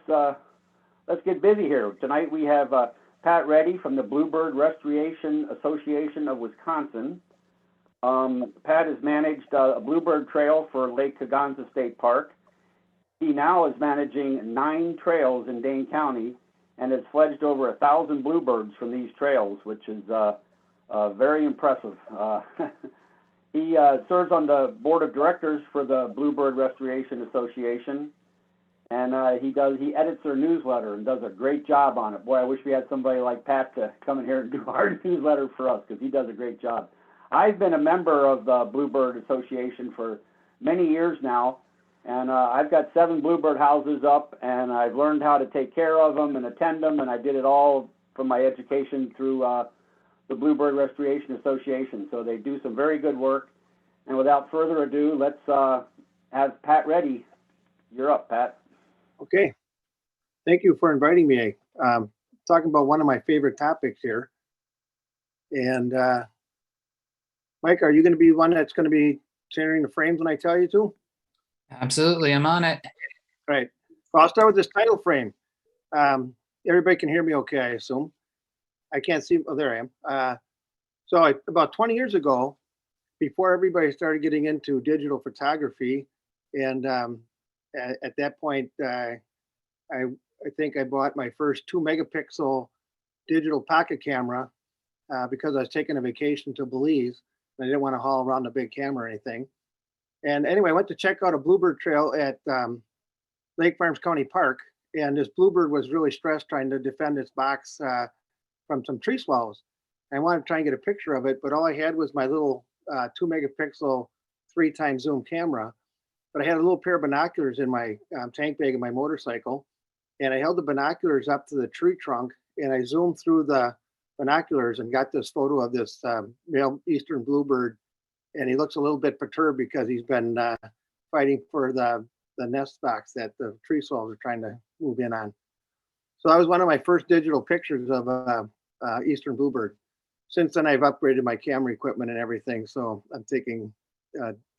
let's get busy here. Tonight we have Pat Reddy from the Bluebird Restoration Association of Wisconsin. Pat has managed a Bluebird trail for Lake Kegonsa State Park. He now is managing 9 trails in Dane County and has fledged over 1,000 bluebirds from these trails, which is very impressive. He serves on the board of directors for the Bluebird Restoration Association, and he edits their newsletter and does a great job on it. Boy, I wish we had somebody like Pat to come in here and do our newsletter for us, because he does a great job. I've been a member of the Bluebird Association for many years now, and I've got 7 bluebird houses up, and I've learned how to take care of them and attend them, and I did it all from my education through the Bluebird Restoration Association. So they do some very good work. And without further ado, let's have Pat Reddy. You're up, Pat. Okay. Thank you for inviting me. Talking about one of my favorite topics here. And Mike, are you going to be one that's going to be centering the frames when I tell you to? Absolutely, I'm on it. All right. Well, I'll start with this title frame. Everybody can hear me okay, I assume. I can't see. Oh, there I am. About 20 years ago, before everybody started getting into digital photography, and at that point, I think I bought my first 2 megapixel digital pocket camera because I was taking a vacation to Belize. And I didn't want to haul around a big camera or anything. And anyway, I went to check out a bluebird trail at Lake Farms County Park, and this bluebird was really stressed trying to defend its box from some tree swallows. I wanted to try and get a picture of it, but all I had was my little 2 megapixel 3x zoom camera. But I had a little pair of binoculars in my tank bag of my motorcycle, and I held the binoculars up to the tree trunk, and I zoomed through the binoculars and got this photo of this male eastern bluebird. And he looks a little bit perturbed because he's been fighting for the nest box that the tree swallows are trying to move in on. So that was one of my first digital pictures of eastern bluebird. Since then, I've upgraded my camera equipment and everything, so I'm taking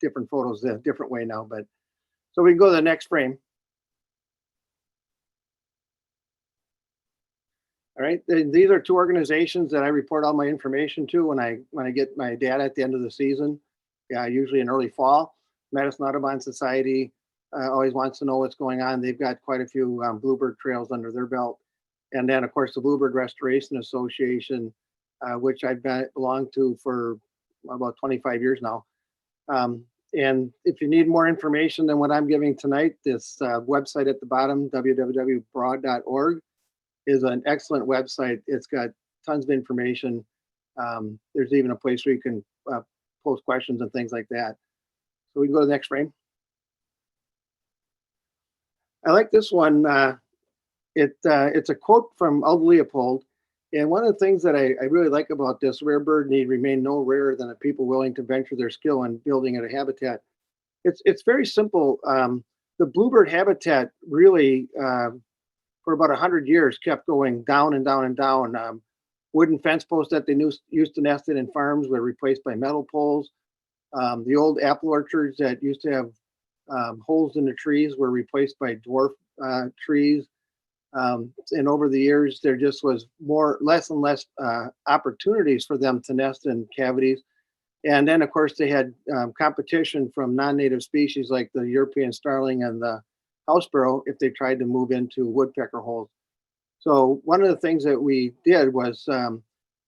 different photos a different way now. But so we can go to the next frame. All right, these are 2 organizations that I report all my information to when I get my data at the end of the season. Usually in early fall. Medicine Audubon Society always wants to know what's going on. They've got quite a few bluebird trails under their belt. And then, of course, the Bluebird Restoration Association, which I've belonged to for about 25 years now. And if you need more information than what I'm giving tonight, this website at the bottom, www.braw.org, is an excellent website. It's got tons of information. There's even a place where you can post questions and things like that. So we can go to the next frame. I like this one. It's a quote from Aldo Leopold. And one of the things that I really like about this: rare bird need remain no rarer than a people willing to venture their skill in building at a habitat. It's very simple. The Bluebird Habitat really, for about 100 years, kept going down and down and down. Wooden fence posts that they used to nest in farms were replaced by metal poles. The old apple orchards that used to have holes in the trees were replaced by dwarf trees. And over the years, there just was less and less opportunities for them to nest in cavities. And then, of course, they had competition from non-native species like the European starling and the house sparrow if they tried to move into woodpecker holes. So one of the things that we did was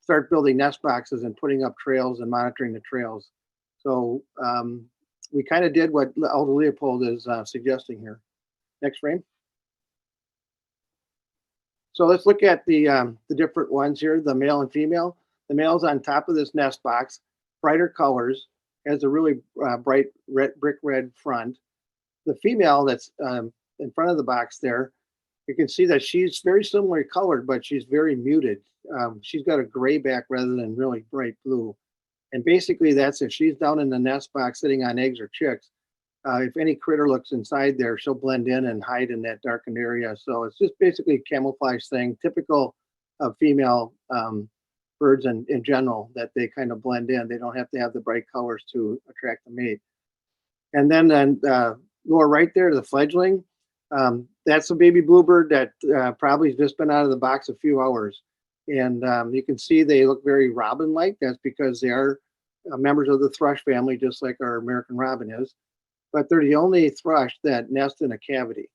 start building nest boxes and putting up trails and monitoring the trails. So we kind of did what Aldo Leopold is suggesting here. Next frame. So let's look at the different ones here, the male and female. The male's on top of this nest box, brighter colors, has a really bright brick red front. The female that's in front of the box there, you can see that she's very similarly colored, but she's very muted. She's got a gray back rather than really bright blue. And basically that's if she's down in the nest box sitting on eggs or chicks, if any critter looks inside there, she'll blend in and hide in that darkened area. So it's just basically a camouflage thing, typical of female birds in general, that they kind of blend in. They don't have to have the bright colors to attract the mate. And then lower right there, the fledgling, that's a baby bluebird that probably has just been out of the box a few hours. And you can see they look very robin-like. That's because they are members of the thrush family, just like our American robin is. But they're the only thrush that nest in a cavity.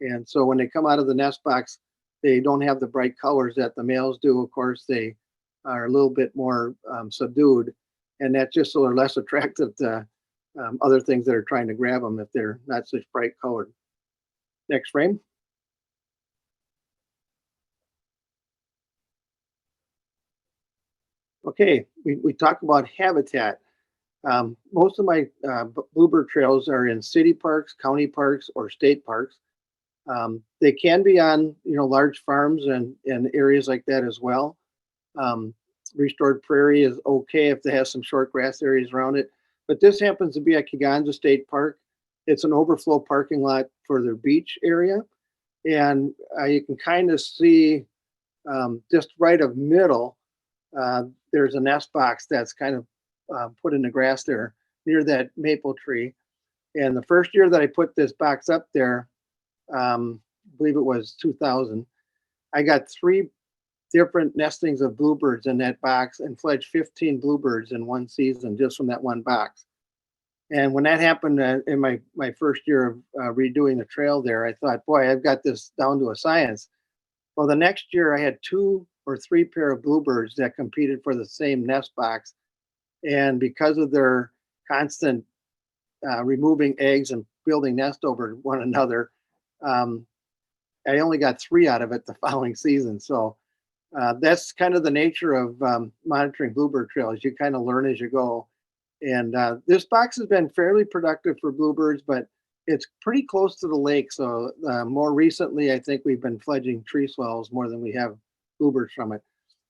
And so when they come out of the nest box, they don't have the bright colors that the males do. Of course, they are a little bit more subdued, and that's just so they're less attractive to other things that are trying to grab them if they're not such bright colored. Next frame. Okay, we talk about habitat. Most of my bluebird trails are in city parks, county parks, or state parks. They can be on, large farms and areas like that as well. Restored prairie is okay if they have some short grass areas around it. But this happens to be at Kegonsa State Park. It's an overflow parking lot for their beach area. And you can kind of see just right of middle, there's a nest box that's kind of put in the grass there near that maple tree. And the first year that I put this box up there, I believe it was 2000, I got 3 different nestings of bluebirds in that box and fledged 15 bluebirds in one season just from that one box. And when that happened in my first year of redoing the trail there, I thought, boy, I've got this down to a science. Well, the next year I had 2 or 3 pair of bluebirds that competed for the same nest box. And because of their constant removing eggs and building nest over one another, I only got 3 out of it the following season. So that's kind of the nature of monitoring bluebird trails. You kind of learn as you go. And this box has been fairly productive for bluebirds, but it's pretty close to the lake. So more recently, I think we've been fledging tree swells more than we have bluebirds from it.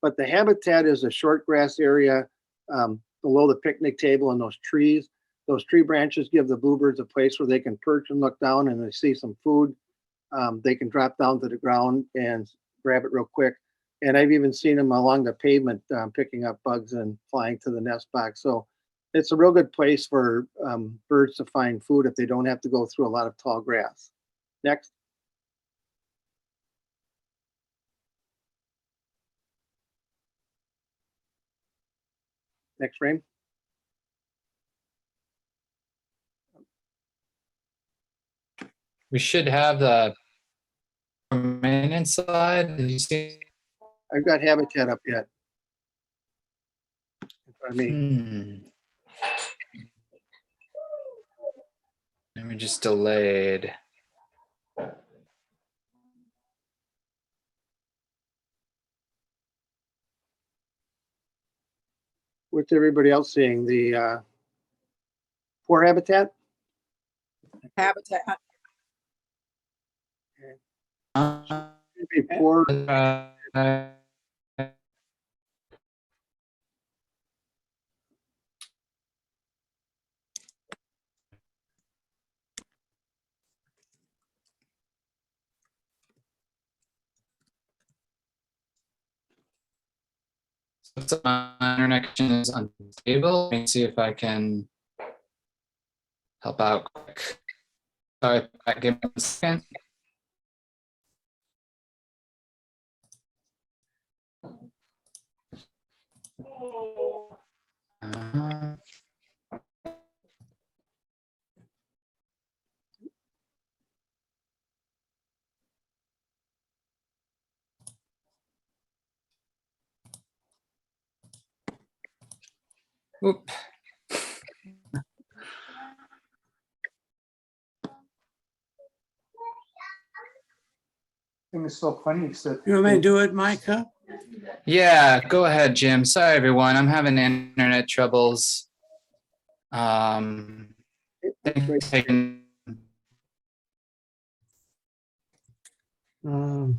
But the habitat is a short grass area below the picnic table and those trees. Those tree branches give the bluebirds a place where they can perch and look down and they see some food. They can drop down to the ground and grab it real quick. And I've even seen them along the pavement picking up bugs and flying to the nest box. So it's a real good place for birds to find food if they don't have to go through a lot of tall grass. Next. Next frame. We should have the maintenance slide. Did you see? I've got habitat up yet. In front of me. Let me just delayed. What's everybody else seeing? The poor habitat? Habitat. Maybe poor. So my internet connection is unstable. Let me see if I can help out quick. Sorry, give me a second. Oop. Thing is so funny. So You want me to do it, Micah? Yeah, go ahead, Jim. Sorry, everyone. I'm having internet troubles. Taking How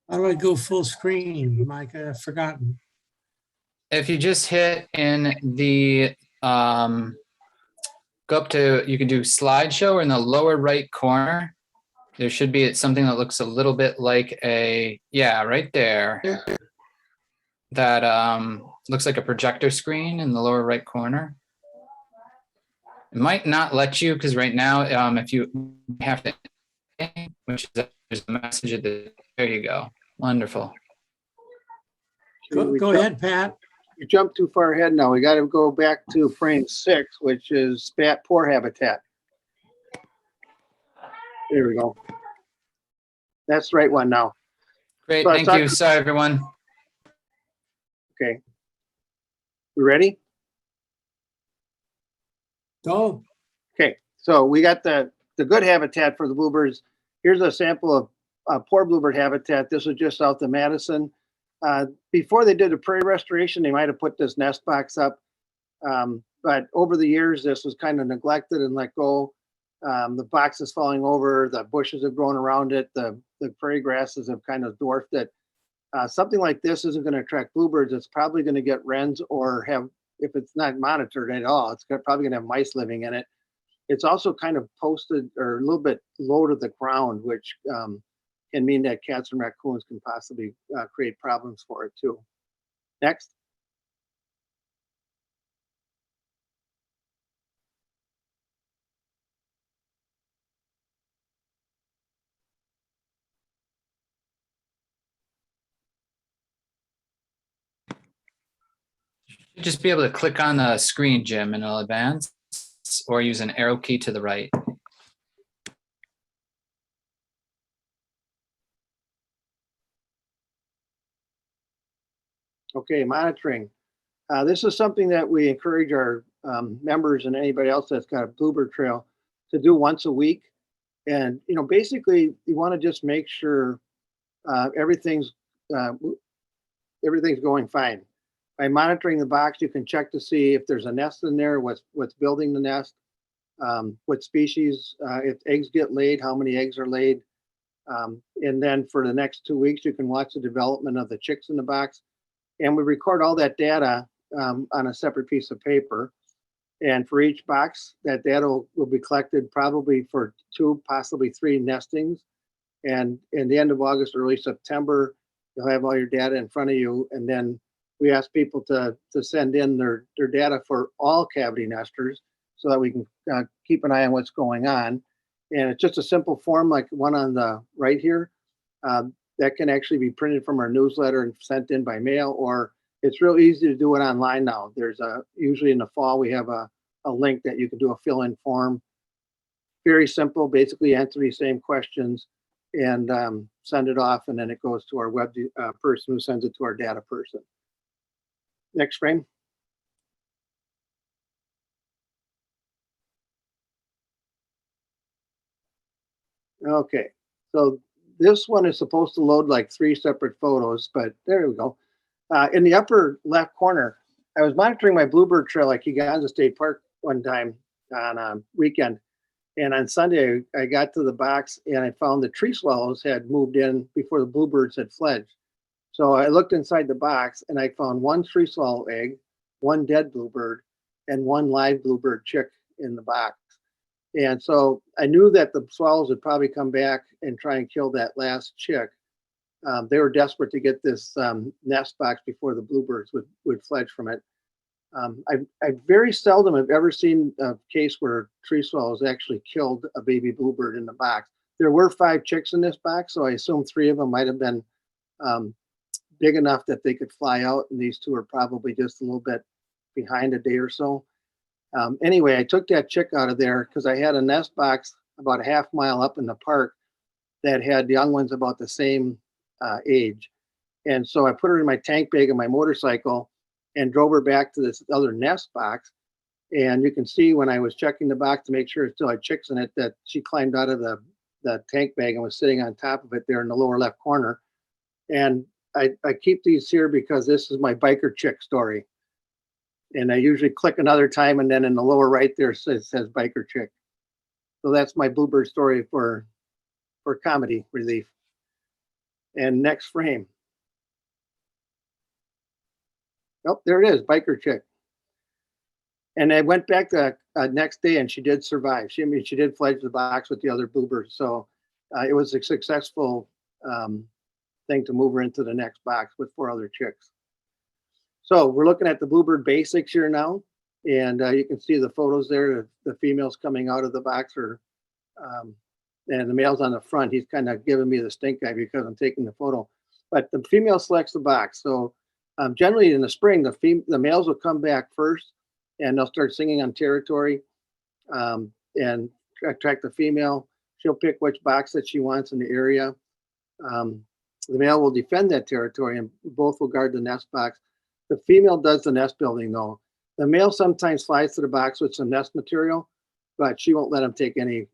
do I go full screen, Micah? I've forgotten. if you just hit in the go up to, you can do slideshow, or in the lower right corner there should be something that looks a little bit like a, yeah, right there, that looks like a projector screen in the lower right corner. It might not let you, because right now if you have to which is there's a message at the, there you go. Wonderful. Go ahead, Pat. You jumped too far ahead now. We got to go back to frame 6, which is spat poor habitat. There we go. That's the right one now. Great, So I thank thought- you. Sorry, everyone. Okay. We ready? Go. Okay, so we got the good habitat for the bluebirds. Here's a sample of poor bluebird habitat. This was just south of Madison. Before they did the prairie restoration, they might have put this nest box up. But over the years, this was kind of neglected and let go. The box is falling over, the bushes have grown around it, the prairie grasses have kind of dwarfed it. Something like this isn't going to attract bluebirds. It's probably going to get wrens or have, if it's not monitored at all, it's probably going to have mice living in it. It's also kind of posted or a little bit low to the ground, which can mean that cats and raccoons can possibly create problems for it too. Next. You just be able to click on the screen, Jim, and it'll advance, or use an arrow key to the right. Okay, monitoring. This is something that we encourage our members and anybody else that's got a bluebird trail to do once a week. And, you know, basically you want to just make sure everything's going fine. By monitoring the box, you can check to see if there's a nest in there, what's building the nest, what species, if eggs get laid, how many eggs are laid. And then for the next 2 weeks, you can watch the development of the chicks in the box. And we record all that data on a separate piece of paper. And for each box, that data will be collected probably for 2, possibly 3 nestings. And in the end of August, early September, you'll have all your data in front of you. And then we ask people to send in their data for all cavity nesters so that we can keep an eye on what's going on. And it's just a simple form like one on the right here. That can actually be printed from our newsletter and sent in by mail, or it's real easy to do it online now. There's usually in the fall, we have a link that you can do a fill-in form. Very simple, basically answer these same questions and send it off, and then it goes to our web person who sends it to our data person. Next frame. Okay, so this one is supposed to load like 3 separate photos, but there we go. In the upper left corner, I was monitoring my bluebird trail at Kegonsa State Park one time on a weekend. And on Sunday, I got to the box and I found the tree swallows had moved in before the bluebirds had fledged. So I looked inside the box and I found 1 tree swallow egg, 1 dead bluebird, and 1 live bluebird chick in the box. And so I knew that the swallows would probably come back and try and kill that last chick. They were desperate to get this nest box before the bluebirds would fledge from it. I very seldom have ever seen a case where tree swallows actually killed a baby bluebird in the box. There were 5 chicks in this box, so I assume 3 of them might have been big enough that they could fly out, and these 2 are probably just a little bit behind a day or so. Anyway, I took that chick out of there because I had a nest box about a half mile up in the park that had young ones about the same age. And so I put her in my tank bag of my motorcycle and drove her back to this other nest box. And you can see when I was checking the box to make sure it still had chicks in it, that she climbed out of the tank bag and was sitting on top of it there in the lower left corner. And I keep these here because this is my biker chick story. And I usually click another time, and then in the lower right there it says biker chick. So that's my bluebird story for comedy relief. And next frame. Oh, there it is, biker chick. And I went back the next day, and she did survive. She did fledge the box with the other bluebirds. So it was a successful thing to move her into the next box with 4 other chicks. So we're looking at the Bluebird Basics here now, and you can see the photos there. The females coming out of the box are and the male's on the front. He's kind of giving me the stink eye because I'm taking the photo. But the female selects the box. So generally in the spring, the males will come back first, and they'll start singing on territory and attract the female. She'll pick which box that she wants in the area. The male will defend that territory, and both will guard the nest box. The female does the nest building, though. The male sometimes flies to the box with some nest material, but she won't let him take any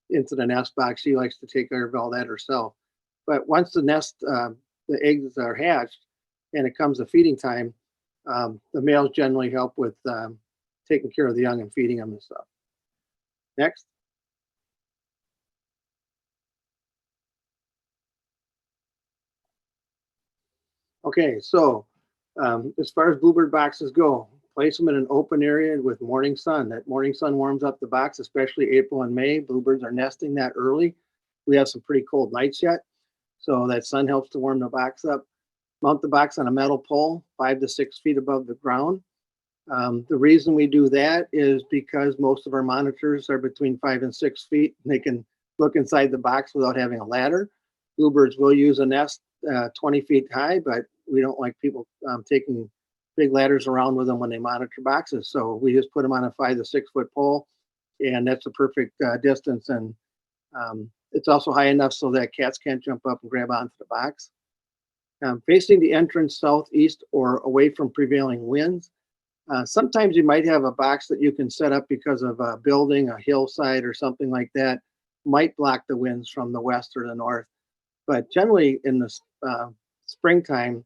into the nest box. She likes to take care of all that herself. But once the eggs are hatched and it comes to feeding time, the males generally help with taking care of the young and feeding them and stuff. Next. Okay, so as far as bluebird boxes go, place them in an open area with morning sun. That morning sun warms up the box, especially April and May. Bluebirds are nesting that early. We have some pretty cold nights yet, so that sun helps to warm the box up. Mount the box on a metal pole 5 to 6 feet above the ground. The reason we do that is because most of our monitors are between 5 and 6 feet. And they can look inside the box without having a ladder. Bluebirds will use a nest 20 feet high, but we don't like people taking big ladders around with them when they monitor boxes. So we just put them on a 5 to 6 foot pole, and that's a perfect distance. And it's also high enough so that cats can't jump up and grab onto the box. Facing the entrance southeast or away from prevailing winds. Sometimes you might have a box that you can set up because of a building, a hillside, or something like that might block the winds from the west or the north. But generally in the springtime,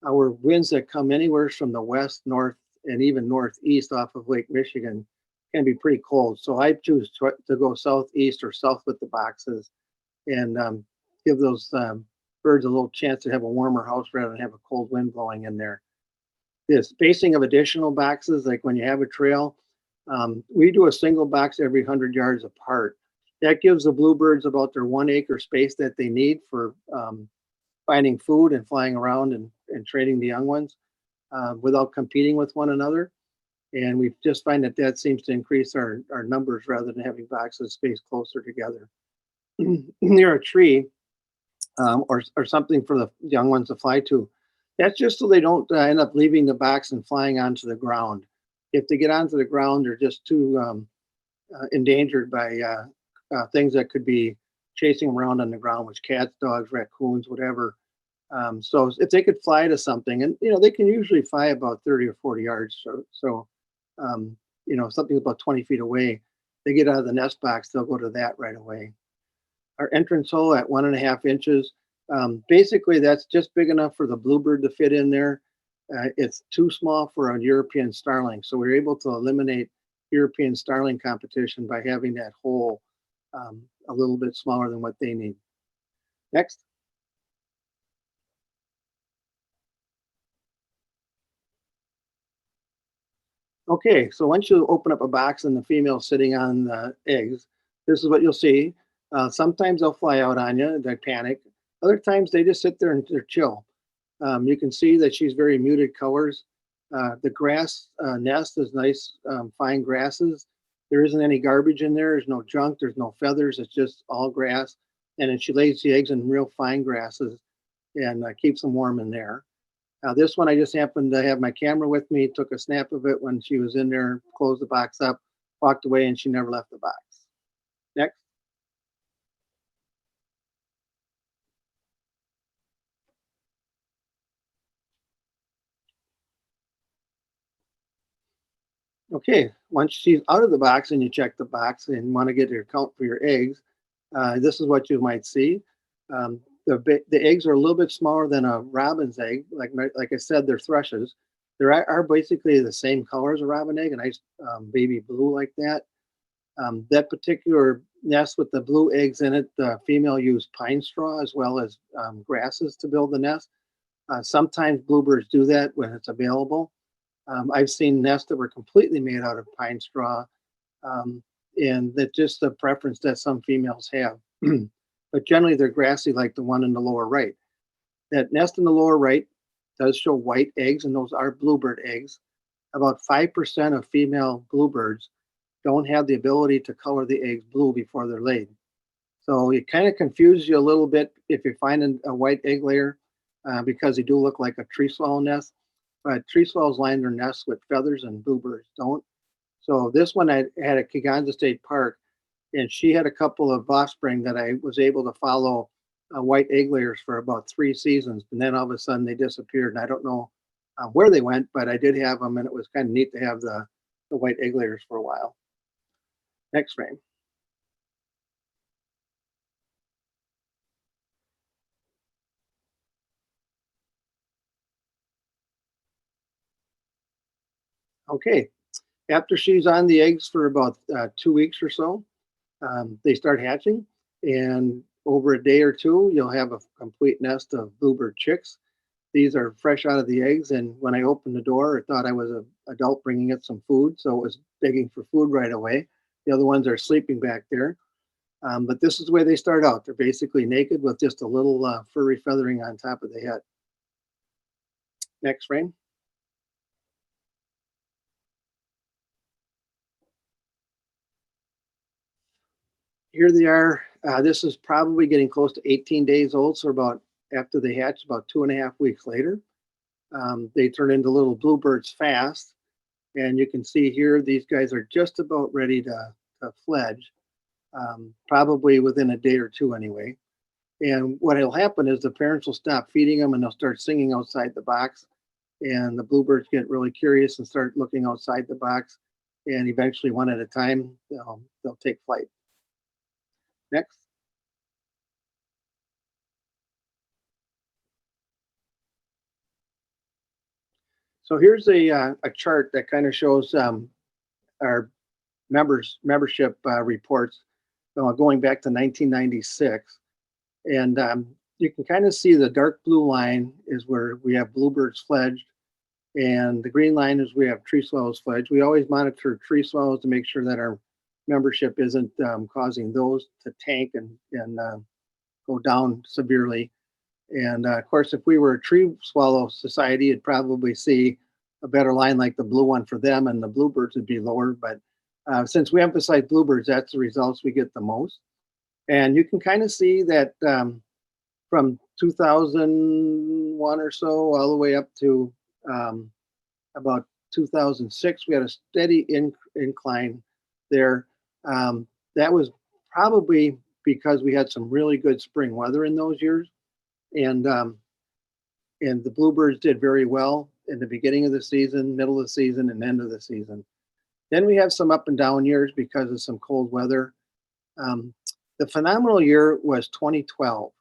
our winds that come anywhere from the west, north, and even northeast off of Lake Michigan can be pretty cold. So I choose to go southeast or south with the boxes and give those birds a little chance to have a warmer house rather than have a cold wind blowing in there. The spacing of additional boxes, like when you have a trail, we do a single box every 100 yards apart. That gives the bluebirds about their 1 acre space that they need for finding food and flying around and training the young ones without competing with one another. And we just find that seems to increase our numbers rather than having boxes spaced closer together. Near a tree or something for the young ones to fly to. That's just so they don't end up leaving the box and flying onto the ground. If they get onto the ground, they're just too endangered by things that could be chasing around on the ground, which cats, dogs, raccoons, whatever. So if they could fly to something, and they can usually fly about 30 or 40 yards. So something about 20 feet away, they get out of the nest box, they'll go to that right away. Our entrance hole at 1.5 inches. Basically, that's just big enough for the bluebird to fit in there. It's too small for a European starling. So we're able to eliminate European starling competition by having that hole a little bit smaller than what they need. Next. Okay, so once you open up a box and the female's sitting on the eggs, this is what you'll see. Sometimes they'll fly out on you, they panic. Other times they just sit there and they're chill. You can see that she's very muted colors. The grass nest is nice, fine grasses. There isn't any garbage in there. There's no junk. There's no feathers. It's just all grass. And then she lays the eggs in real fine grasses and keeps them warm in there. This one, I just happened to have my camera with me, took a snap of it when she was in there, closed the box up, walked away, and she never left the box. Next. Okay, once she's out of the box and you check the box and want to get your count for your eggs, this is what you might see. The eggs are a little bit smaller than a robin's egg. Like I said, they're thrushes. They are basically the same color as a robin egg, a nice baby blue like that. That particular nest with the blue eggs in it, the female used pine straw as well as grasses to build the nest. Sometimes bluebirds do that when it's available. I've seen nests that were completely made out of pine straw, and that's just a preference that some females have. But generally they're grassy like the one in the lower right. That nest in the lower right does show white eggs, and those are bluebird eggs. About 5% of female bluebirds don't have the ability to color the eggs blue before they're laid. So it kind of confuses you a little bit if you're finding a white egg layer because they do look like a tree swallow nest. But tree swallows line their nests with feathers and bluebirds don't. So this one I had at Kegonsa State Park, and she had a couple of offspring that I was able to follow white egg layers for about 3 seasons. And then all of a sudden they disappeared. And I don't know where they went, but I did have them, and it was kind of neat to have the white egg layers for a while. Next frame. Okay, after she's on the eggs for about 2 weeks or so, they start hatching, and over a day or two, you'll have a complete nest of Bluebird chicks. These are fresh out of the eggs, and when I opened the door, it thought I was an adult bringing it some food, so it was begging for food right away. The other ones are sleeping back there. But this is the way they start out. They're basically naked with just a little furry feathering on top of the head. Next frame. Here they are. This is probably getting close to 18 days old. So about after they hatch, about 2.5 weeks later, they turn into little bluebirds fast. And you can see here, these guys are just about ready to fledge, probably within a day or two anyway. And what will happen is the parents will stop feeding them and they'll start singing outside the box. And the bluebirds get really curious and start looking outside the box. And eventually, one at a time, they'll take flight. Next. So here's a chart that kind of shows our membership reports going back to 1996. And you can kind of see the dark blue line is where we have bluebirds fledged, and the green line is we have tree swallows fledged. We always monitor tree swallows to make sure that our membership isn't causing those to tank and go down severely. And of course, if we were a tree swallow society, you'd probably see a better line like the blue one for them, and the bluebirds would be lower. But since we emphasize bluebirds, that's the results we get the most. And you can kind of see that from 2001 or so all the way up to about 2006, we had a steady incline there. That was probably because we had some really good spring weather in those years. And the bluebirds did very well in the beginning of the season, middle of the season, and end of the season. Then we have some up and down years because of some cold weather. The phenomenal year was 2012.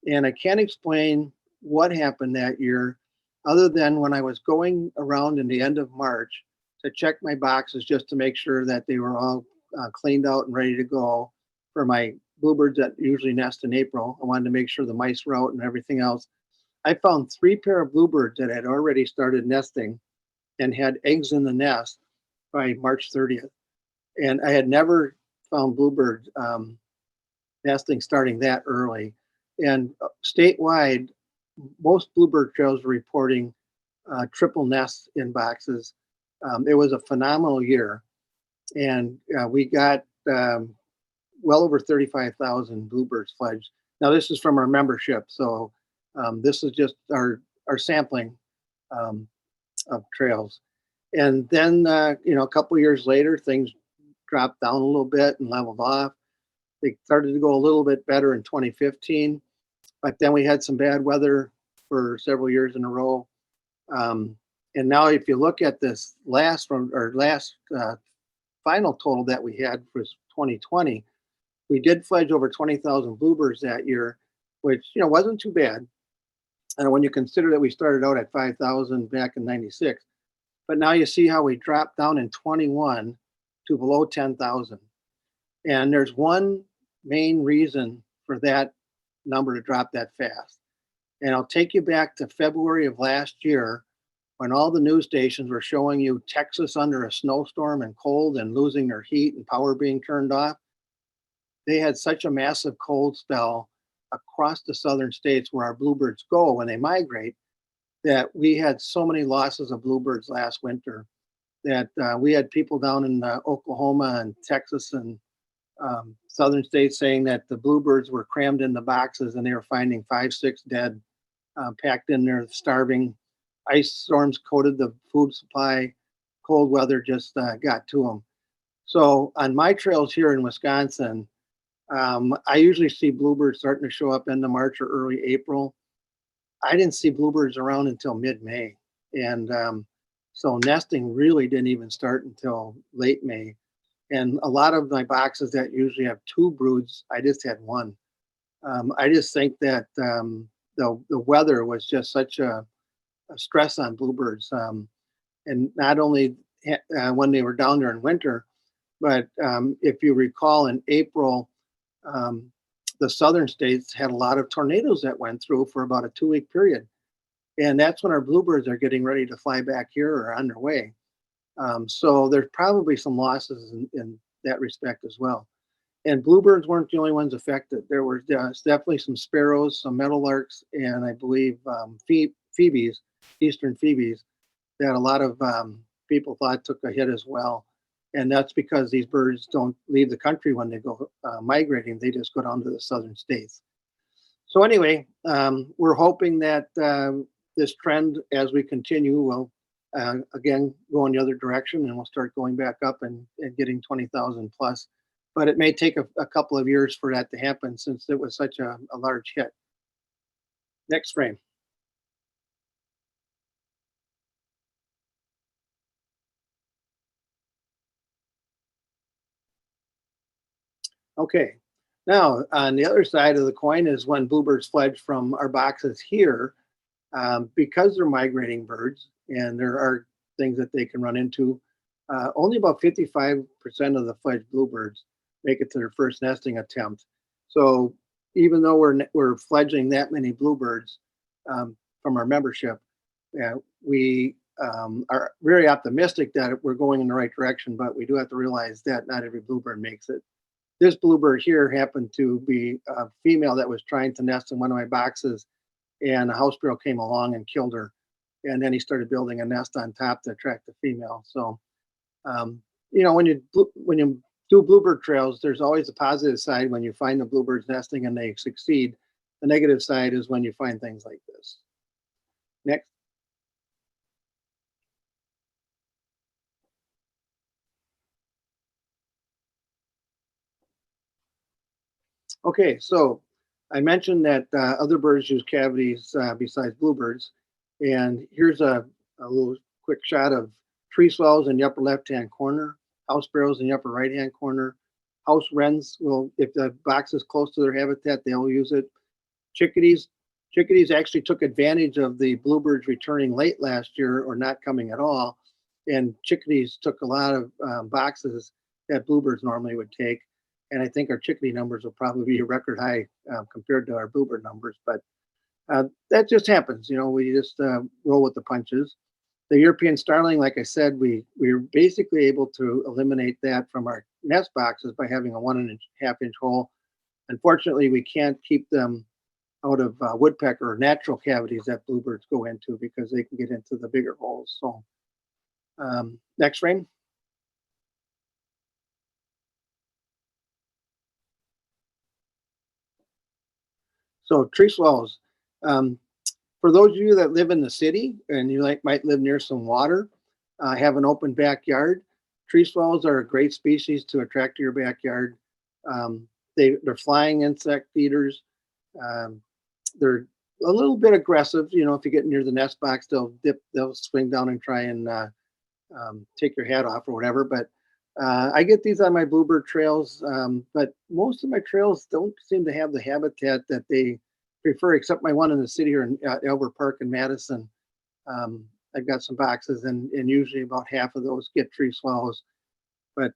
And I can't explain what happened that year other than when I was going around in the end of March to check my boxes just to make sure that they were all cleaned out and ready to go for my bluebirds that usually nest in April. I wanted to make sure the mice were out and everything else. I found 3 pair of bluebirds that had already started nesting and had eggs in the nest by March 30th. And I had never found bluebird nesting starting that early. And statewide, most bluebird trails are reporting triple nests in boxes. It was a phenomenal year. And we got well over 35,000 bluebirds fledged. Now this is from our membership, so this is just our sampling of trails. And then a couple years later, things dropped down a little bit and leveled off. They started to go a little bit better in 2015, but then we had some bad weather for several years in a row. And now, if you look at this last final total that we had was 2020, we did fledge over 20,000 bluebirds that year, which wasn't too bad. And when you consider that we started out at 5,000 back in '96, but now you see how we dropped down in 21 to below 10,000. And there's one main reason for that number to drop that fast. And I'll take you back to February of last year when all the news stations were showing you Texas under a snowstorm and cold and losing their heat and power being turned off. They had such a massive cold spell across the southern states where our bluebirds go when they migrate that we had so many losses of bluebirds last winter that we had people down in Oklahoma and Texas and southern states saying that the bluebirds were crammed in the boxes and they were finding 5, 6 dead, packed in there, starving. Ice storms coated the food supply. Cold weather just got to them. So on my trails here in Wisconsin, I usually see bluebirds starting to show up into March or early April. I didn't see bluebirds around until mid-May. And so nesting really didn't even start until late May. And a lot of my boxes that usually have 2 broods, I just had 1. I just think that the weather was just such a stress on bluebirds. And not only when they were down there in winter, but if you recall in April, the southern states had a lot of tornadoes that went through for about a 2-week period. And that's when our bluebirds are getting ready to fly back here or on their way. So there's probably some losses in that respect as well. And bluebirds weren't the only ones affected. There were definitely some sparrows, some meadowlarks, and I believe phoebes, eastern phoebes, that a lot of people thought took a hit as well. And that's because these birds don't leave the country when they go migrating. They just go down to the southern states. So anyway, we're hoping that this trend, as we continue, will again go in the other direction, and we'll start going back up and getting 20,000 plus. But it may take a couple of years for that to happen since it was such a large hit. Next frame. Okay, now on the other side of the coin is when bluebirds fledge from our boxes here, because they're migrating birds and there are things that they can run into. Only about 55% of the fledged bluebirds make it to their first nesting attempt. So even though we're fledging that many bluebirds from our membership, we are very optimistic that we're going in the right direction, but we do have to realize that not every bluebird makes it. This bluebird here happened to be a female that was trying to nest in one of my boxes, and a house sparrow came along and killed her. And then he started building a nest on top to attract the female. So, you know, when you do bluebird trails, there's always a positive side when you find the bluebirds nesting and they succeed. The negative side is when you find things like this. Next. Okay, so I mentioned that other birds use cavities besides bluebirds. And here's a little quick shot of tree swallows in the upper left-hand corner, house sparrows in the upper right-hand corner. House wrens will, if the box is close to their habitat, they'll use it. Chickadees actually took advantage of the bluebirds returning late last year or not coming at all. And chickadees took a lot of boxes that bluebirds normally would take. And I think our chickadee numbers will probably be a record high compared to our bluebird numbers. But that just happens, you know, we just roll with the punches. The European starling, like I said, we're basically able to eliminate that from our nest boxes by having a 1.5 inch hole. Unfortunately, we can't keep them out of woodpecker or natural cavities that bluebirds go into because they can get into the bigger holes. So next frame. So tree swallows. For those of you that live in the city and you might live near some water, have an open backyard, tree swallows are a great species to attract to your backyard. They're flying insect eaters. They're a little bit aggressive. You know, if you get near the nest box, they'll swing down and try and take your hat off or whatever. But I get these on my bluebird trails, but most of my trails don't seem to have the habitat that they prefer, except my one in the city here in Elbert Park in Madison. I've got some boxes, and usually about half of those get tree swallows. But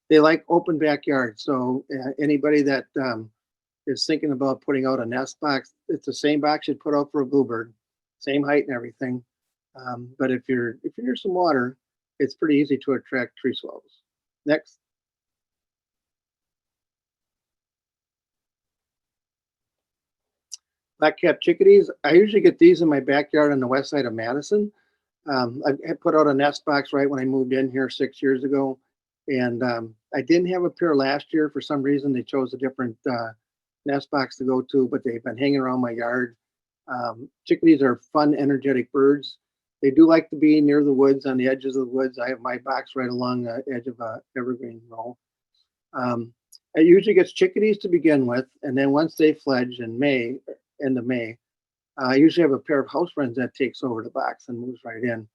they like open backyards. So anybody that is thinking about putting out a nest box, it's the same box you'd put out for a bluebird, same height and everything. But if you're near some water, it's pretty easy to attract tree swallows. Next. Black-capped chickadees. I usually get these in my backyard on the west side of Madison. I put out a nest box right when I moved in here 6 years ago. And I didn't have a pair last year. For some reason, they chose a different nest box to go to, but they've been hanging around my yard. Chickadees are fun, energetic birds. They do like to be near the woods, on the edges of the woods. I have my box right along the edge of a evergreen row. It usually gets chickadees to begin with, and then once they fledge in May, end of May, I usually have a pair of house wrens that takes over the box and moves right in.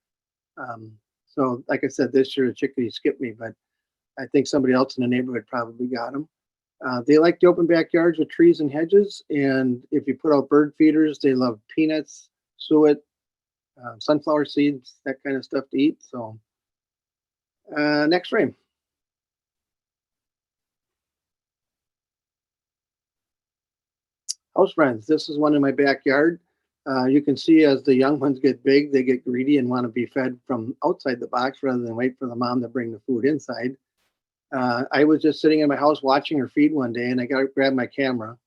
So like I said, this year the chickadees skipped me, but I think somebody else in the neighborhood probably got them. They like the open backyards with trees and hedges, and if you put out bird feeders, they love peanuts, suet, sunflower seeds, that kind of stuff to eat. So next frame. House wrens. This is one in my backyard. You can see as the young ones get big, they get greedy and want to be fed from outside the box rather than wait for the mom to bring the food inside. I was just sitting in my house watching her feed one day, and I grabbed my camera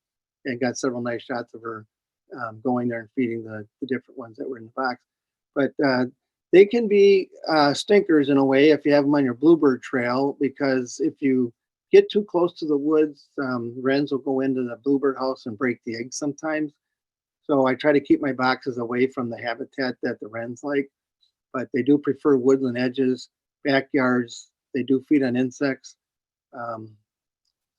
and got several nice shots of her going there and feeding the different ones that were in the box. But they can be stinkers in a way if you have them on your bluebird trail, because if you get too close to the woods, wrens will go into the bluebird house and break the eggs sometimes. So I try to keep my boxes away from the habitat that the wrens like, but they do prefer woodland edges, backyards. They do feed on insects.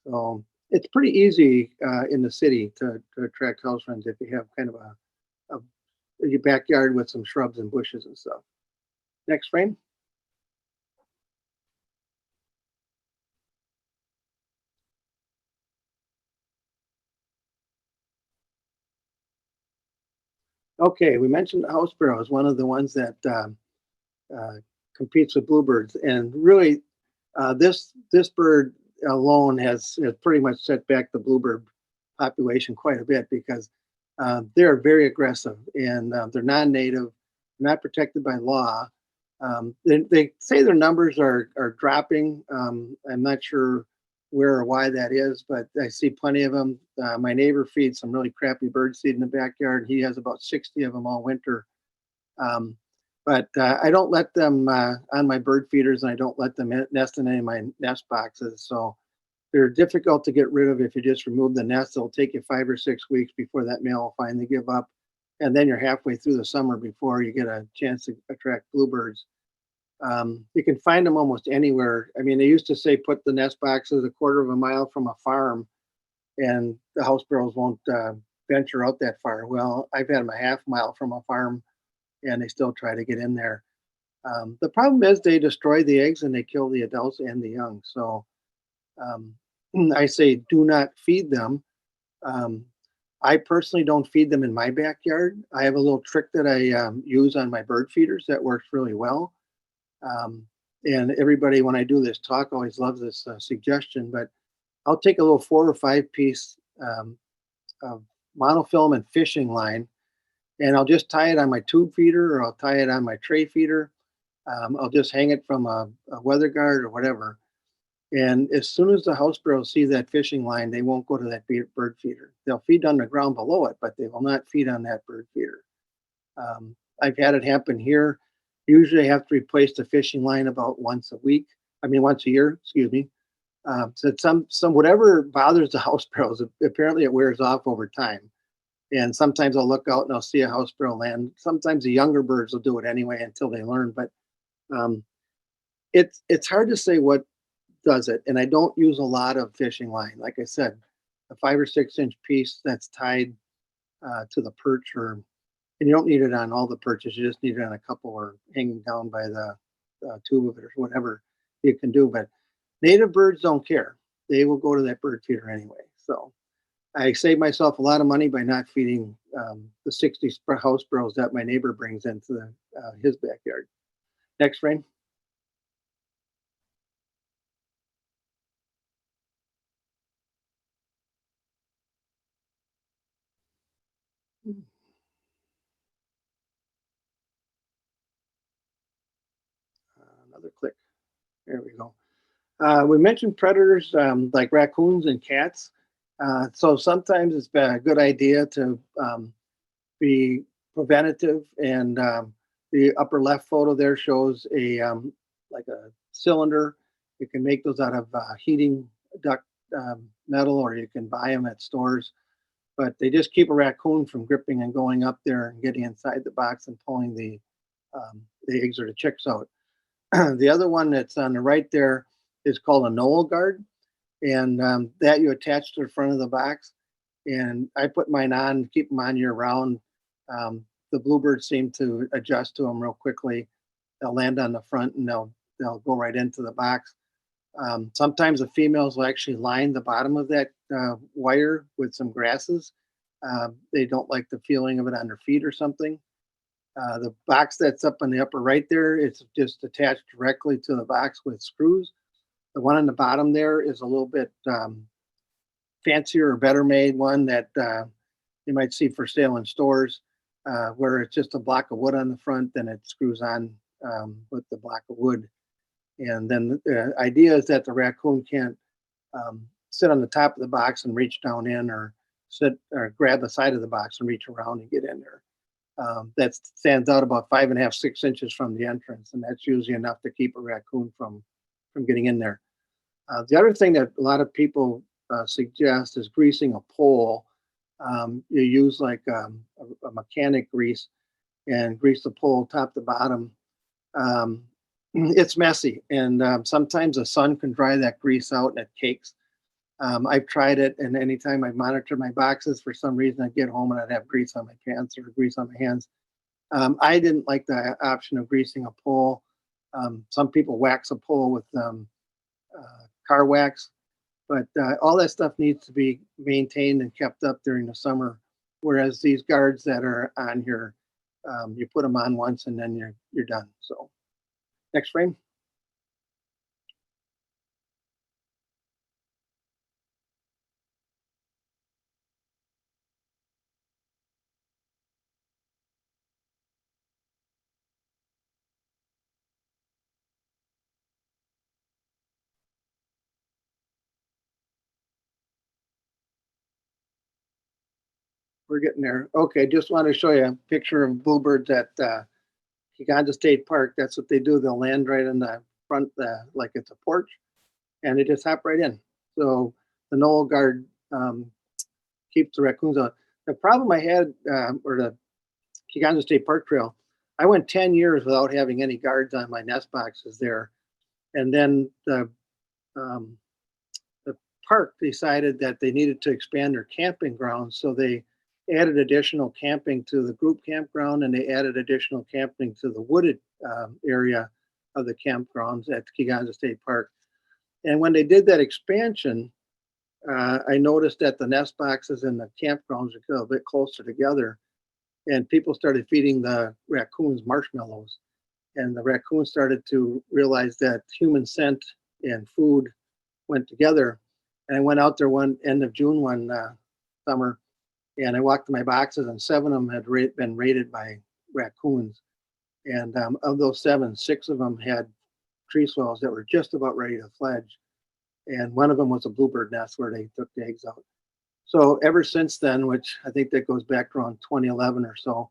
So it's pretty easy in the city to attract house wrens if you have kind of a backyard with some shrubs and bushes and stuff. Next frame. Okay, we mentioned the house sparrow is one of the ones that competes with bluebirds, and really this bird alone has pretty much set back the bluebird population quite a bit, because they're very aggressive, and they're non-native, not protected by law. They say their numbers are dropping. I'm not sure where or why that is, but I see plenty of them. My neighbor feeds some really crappy bird seed in the backyard. He has about 60 of them all winter. But I don't let them on my bird feeders, and I don't let them nest in any of my nest boxes. So they're difficult to get rid of. If you just remove the nest, it'll take you 5 or 6 weeks before that male will finally give up. And then you're halfway through the summer before you get a chance to attract bluebirds. You can find them almost anywhere. I mean, they used to say put the nest boxes a quarter of a mile from a farm, and the house sparrows won't venture out that far. Well, I've had them a half mile from a farm, and they still try to get in there. The problem is they destroy the eggs and they kill the adults and the young. So I say do not feed them. I personally don't feed them in my backyard. I have a little trick that I use on my bird feeders that works really well. And everybody, when I do this talk, always loves this suggestion, but I'll take a little 4 or 5 piece of monofilament and fishing line, and I'll just tie it on my tube feeder, or I'll tie it on my tray feeder. I'll just hang it from a weather guard or whatever. And as soon as the house sparrows see that fishing line, they won't go to that bird feeder. They'll feed on the ground below it, but they will not feed on that bird feeder. I've had it happen here. Usually I have to replace the fishing line about once a year, excuse me. So some whatever bothers the house sparrows, apparently it wears off over time. And sometimes I'll look out and I'll see a house sparrow land. Sometimes the younger birds will do it anyway until they learn. But it's hard to say what does it. And I don't use a lot of fishing line. Like I said, a 5 or 6 inch piece that's tied to the perch, and you don't need it on all the perches. You just need it on a couple, or hanging down by the tube of it, or whatever you can do. But native birds don't care. They will go to that bird feeder anyway. So I save myself a lot of money by not feeding the 60 house sparrows that my neighbor brings into his backyard. Next frame. Another click. There we go. We mentioned predators like raccoons and cats. So sometimes it's been a good idea to be preventative. And the upper left photo there shows like a cylinder, You can make those out of heating duct metal, or you can buy them at stores. But they just keep a raccoon from gripping and going up there and getting inside the box and pulling the eggs or the chicks out. The other one that's on the right there is called a Knoll Guard, and that you attach to the front of the box. And I put mine on, keep them on year round. The bluebirds seem to adjust to them real quickly. They'll land on the front and they'll go right into the box. Sometimes the females will actually line the bottom of that wire with some grasses. They don't like the feeling of it on their feet or something. The box that's up in the upper right there, it's just attached directly to the box with screws. The one on the bottom there is a little bit fancier or better made one that you might see for sale in stores, where it's just a block of wood on the front, then it screws on with the block of wood. And then the idea is that the raccoon can't sit on the top of the box and reach down in, or sit or grab the side of the box and reach around and get in there. That stands out about 5.5, 6 inches from the entrance, and that's usually enough to keep a raccoon from getting in there. The other thing that a lot of people suggest is greasing a pole. You use like a mechanic grease and grease the pole top to bottom. It's messy, and sometimes the sun can dry that grease out and it cakes. I've tried it, and anytime I monitor my boxes, for some reason I'd get home and I'd have grease on my pants or grease on my hands. I didn't like the option of greasing a pole. Some people wax a pole with car wax, but all that stuff needs to be maintained and kept up during the summer. Whereas these guards that are on here, you put them on once and then you're done. So, next frame. We're getting there. Okay, just want to show you a picture of bluebirds at Chickadees State Park. That's what they do. They'll land right in the front, like it's a porch, and they just hop right in. So the Knoll Guard keeps the raccoons out. The problem I had, or the Chickadees State Park Trail, I went 10 years without having any guards on my nest boxes there. And then the park decided that they needed to expand their camping grounds, so they added additional camping to the group campground, and they added additional camping to the wooded area of the campgrounds at Chickadees State Park. And when they did that expansion, I noticed that the nest boxes and the campgrounds got a bit closer together, and people started feeding the raccoons marshmallows. And the raccoons started to realize that human scent and food went together. And I went out there one end of June one summer, and I walked to my boxes, and 7 of them had been raided by raccoons. And of those 7, 6 of them had tree swells that were just about ready to fledge. And one of them was a bluebird nest where they took the eggs out. So ever since then, which I think that goes back around 2011 or so,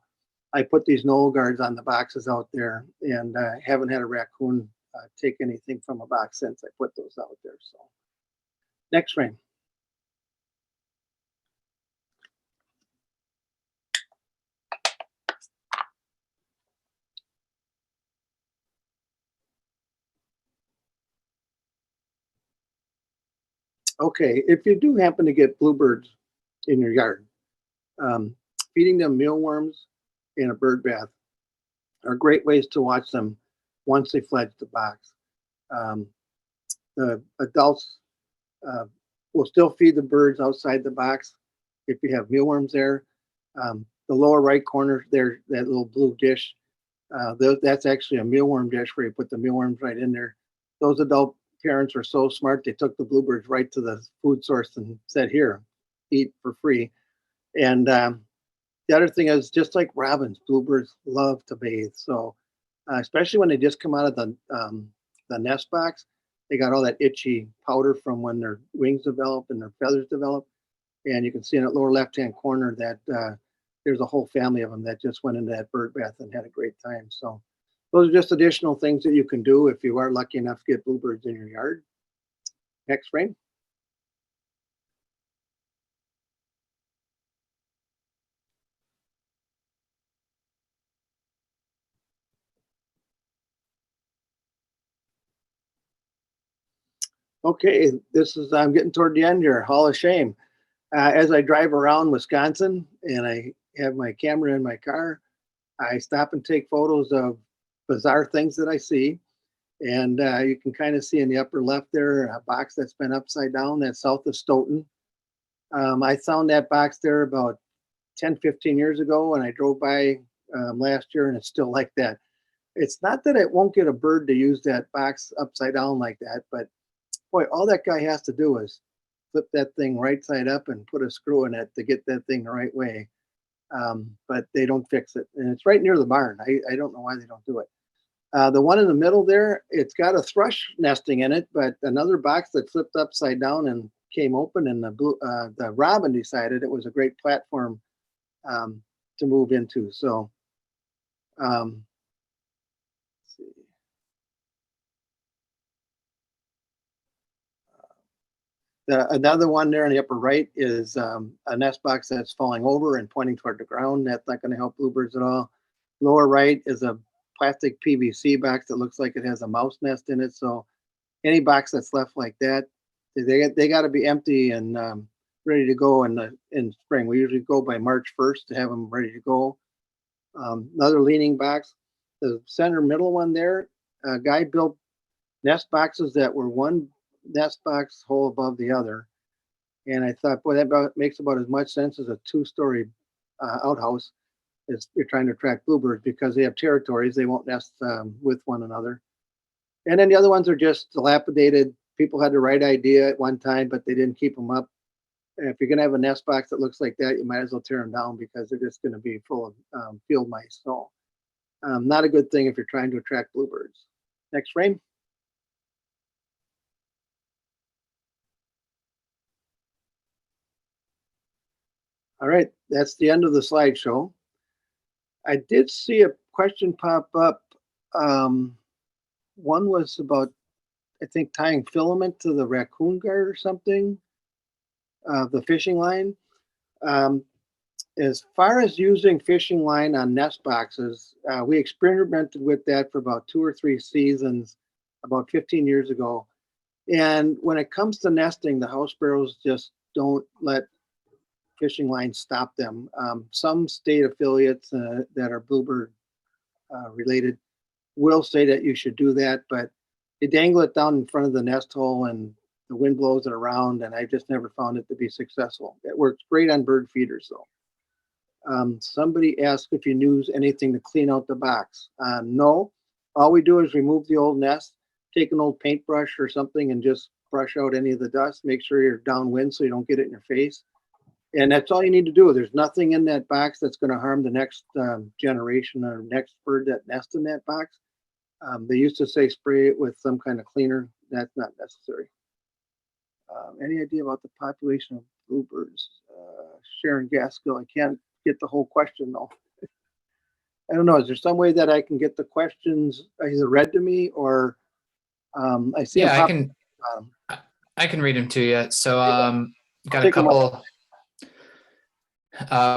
I put these Knoll Guards on the boxes out there, and haven't had a raccoon take anything from a box since I put those out there. So, next frame. Okay, if you do happen to get bluebirds in your yard, feeding them mealworms and a bird bath are great ways to watch them once they fledge the box. The adults will still feed the birds outside the box if you have mealworms there. The lower right corner there, that little blue dish, that's actually a mealworm dish where you put the mealworms right in there. Those adult parents were so smart, they took the bluebirds right to the food source and said, here, eat for free. And the other thing is, just like robins, bluebirds love to bathe. So especially when they just come out of the nest box, they got all that itchy powder from when their wings develop and their feathers develop. And you can see in that lower left-hand corner that there's a whole family of them that just went into that bird bath and had a great time. So those are just additional things that you can do if you are lucky enough to get bluebirds in your yard. Next frame. Okay, I'm getting toward the end here, Hall of Shame. As I drive around Wisconsin and I have my camera in my car, I stop and take photos of bizarre things that I see. And you can kind of see in the upper left there a box that's been upside down, that's south of Stoughton. I found that box there about 10, 15 years ago, and I drove by last year, and it's still like that. It's not that it won't get a bird to use that box upside down like that, but boy, all that guy has to do is flip that thing right side up and put a screw in it to get that thing the right way. But they don't fix it. And it's right near the barn. I don't know why they don't do it. The one in the middle there, it's got a thrush nesting in it, but another box that flipped upside down and came open, and the robin decided it was a great platform to move into. So let's see. Another one there in the upper right is a nest box that's falling over and pointing toward the ground. That's not going to help bluebirds at all. Lower right is a plastic PVC box that looks like it has a mouse nest in it. So any box that's left like that, they got to be empty and ready to go in spring. We usually go by March 1st to have them ready to go. Another leaning box, the center middle one there, a guy built nest boxes that were one nest box hole above the other. And I thought, boy, that makes about as much sense as a two-story outhouse as you're trying to attract bluebirds, because they have territories. They won't nest with one another. And then the other ones are just dilapidated. People had the right idea at one time, but they didn't keep them up. And if you're going to have a nest box that looks like that, you might as well tear them down, because they're just going to be full of field mice. So not a good thing if you're trying to attract bluebirds. Next frame. All right, that's the end of the slideshow. I did see a question pop up. One was about, I think, tying filament to the raccoon guard or something, the fishing line. As far as using fishing line on nest boxes, we experimented with that for about 2 or 3 seasons about 15 years ago. And when it comes to nesting, the house sparrows just don't let fishing lines stop them. Some state affiliates that are bluebird related will say that you should do that, but you dangle it down in front of the nest hole and the wind blows it around, and I just never found it to be successful. It works great on bird feeders though. Somebody asked if you use anything to clean out the box. No, all we do is remove the old nest, take an old paintbrush or something and just brush out any of the dust, make sure you're downwind so you don't get it in your face. And that's all you need to do. There's nothing in that box that's going to harm the next generation or next bird that nests in that box. They used to say spray it with some kind of cleaner. That's not necessary. Any idea about the population of bluebirds? Sharon Gaskill, I can't get the whole question though. I don't know. Is there some way that I can get the questions either read to me or I see? Yeah, I can read them to you. So got a couple.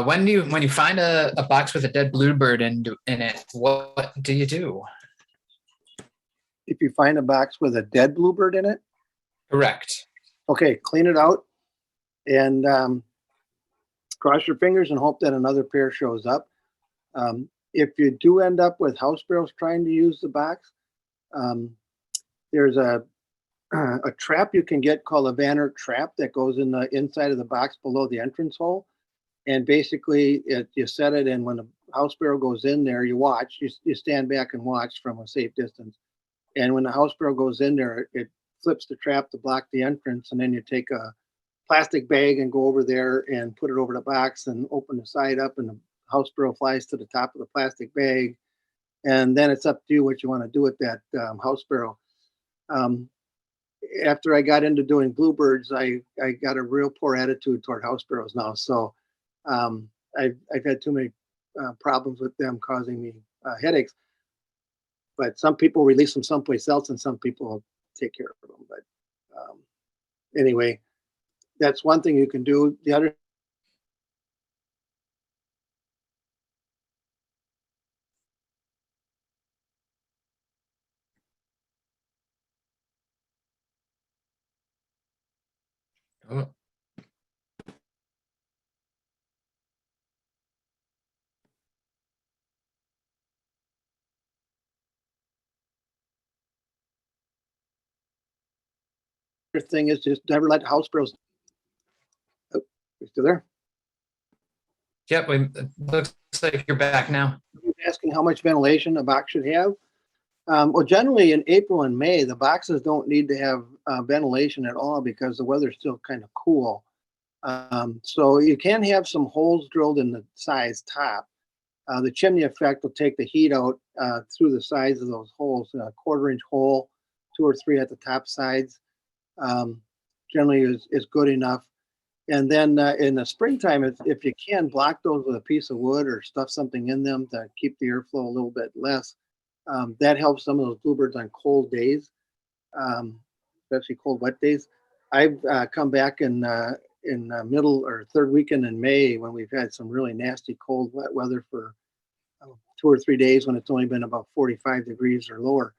When you find a box with a dead bluebird in it, what do you do? If you find a box with a dead bluebird in it? Correct. Okay, clean it out and cross your fingers and hope that another pair shows up. If you do end up with house sparrows trying to use the box, there's a trap you can get called a Vanner trap that goes in the inside of the box below the entrance hole. And basically, you set it, and when the house sparrow goes in there, you watch. You stand back and watch from a safe distance. And when the house sparrow goes in there, it flips the trap to block the entrance, and then you take a plastic bag and go over there and put it over the box and open the side up, and the house sparrow flies to the top of the plastic bag. And then it's up to you what you want to do with that house sparrow. After I got into doing bluebirds, I got a real poor attitude toward house sparrows now. So I've had too many problems with them causing me headaches. But some people release them someplace else and some people take care of them. But anyway, that's one thing you can do. The other Oh, thing is just never let house sparrows. Oh, you still there? yep, it looks like you're back now. Asking how much ventilation a box should have. Well, generally in April and May, the boxes don't need to have ventilation at all because the weather's still kind of cool. So you can have some holes drilled in the sides top. The chimney effect will take the heat out through the sides of those holes. A 1/4-inch hole, 2 or 3 at the top sides, generally is good enough. And then in the springtime, if you can, block those with a piece of wood or stuff something in them to keep the airflow a little bit less. That helps some of those bluebirds on cold days, especially cold, wet days. I've come back in middle or third weekend in May when we've had some really nasty cold, wet weather for 2 or 3 days when it's only been about 45 degrees or lower.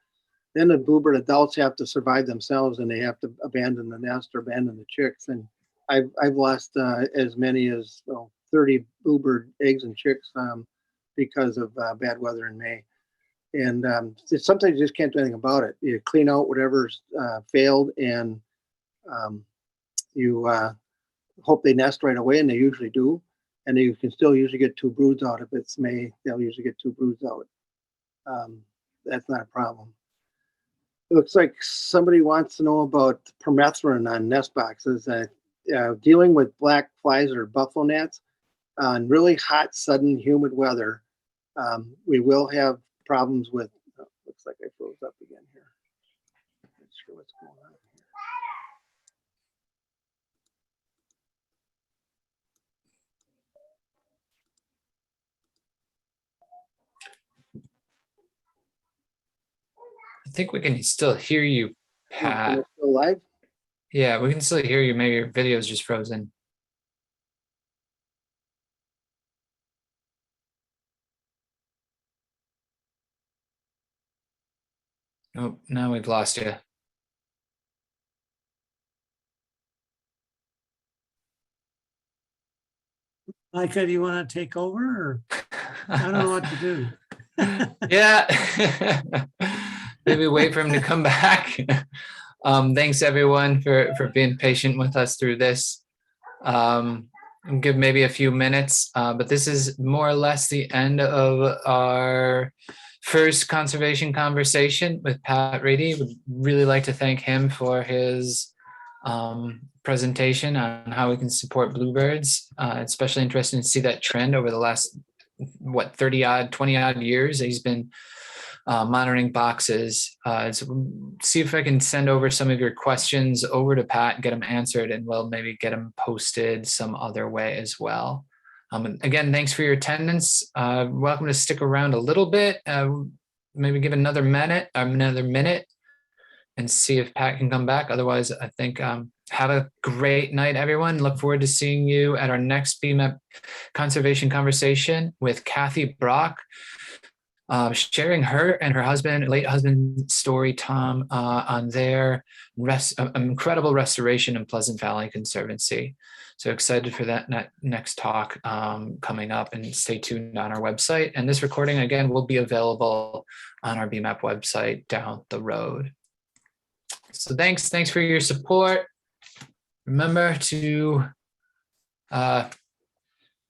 Then the bluebird adults have to survive themselves and they have to abandon the nest or abandon the chicks. And I've lost as many as 30 bluebird eggs and chicks because of bad weather in May. And sometimes you just can't do anything about it. You clean out whatever's failed and you hope they nest right away, and they usually do. And you can still usually get 2 broods out. If it's May, they'll usually get 2 broods out. That's not a problem. It looks like somebody wants to know about permethrin on nest boxes. Dealing with black flies or buffalo gnats on really hot, sudden, humid weather, we will have problems with. Looks like I froze up again here. Not sure what's going on here. I think we can still hear you, Pat. Am I still live? Yeah, we can still hear you. Maybe your video is just frozen. Oh, now we've lost you. Micah, do you want to take over or I don't know what to do. Yeah. Maybe wait for him to come back. Thanks everyone for being patient with us through this. I'll give maybe a few minutes, but this is more or less the end of our first conservation conversation with Pat Rady. Would really like to thank him for his presentation on how we can support bluebirds. Especially interesting to see that trend over the last 20 odd years. He's been monitoring boxes. So see if I can send over some of your questions over to Pat and get them answered, and we'll maybe get them posted some other way as well. And again, thanks for your attendance. Welcome to stick around a little bit. Maybe give another minute and see if Pat can come back. Otherwise, I think have a great night, everyone. Look forward to seeing you at our next BMAP conservation conversation with Kathy Brock, sharing her and her late husband's story, Tom, on their incredible restoration in Pleasant Valley Conservancy. So excited for that next talk coming up, and stay tuned on our website. And this recording, again, will be available on our BMAP website down the road. So thanks for your support. Remember to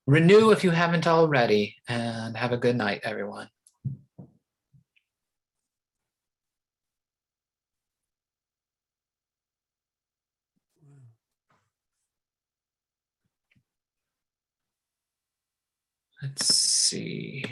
renew if you haven't already, and have a good night, everyone. Let's see.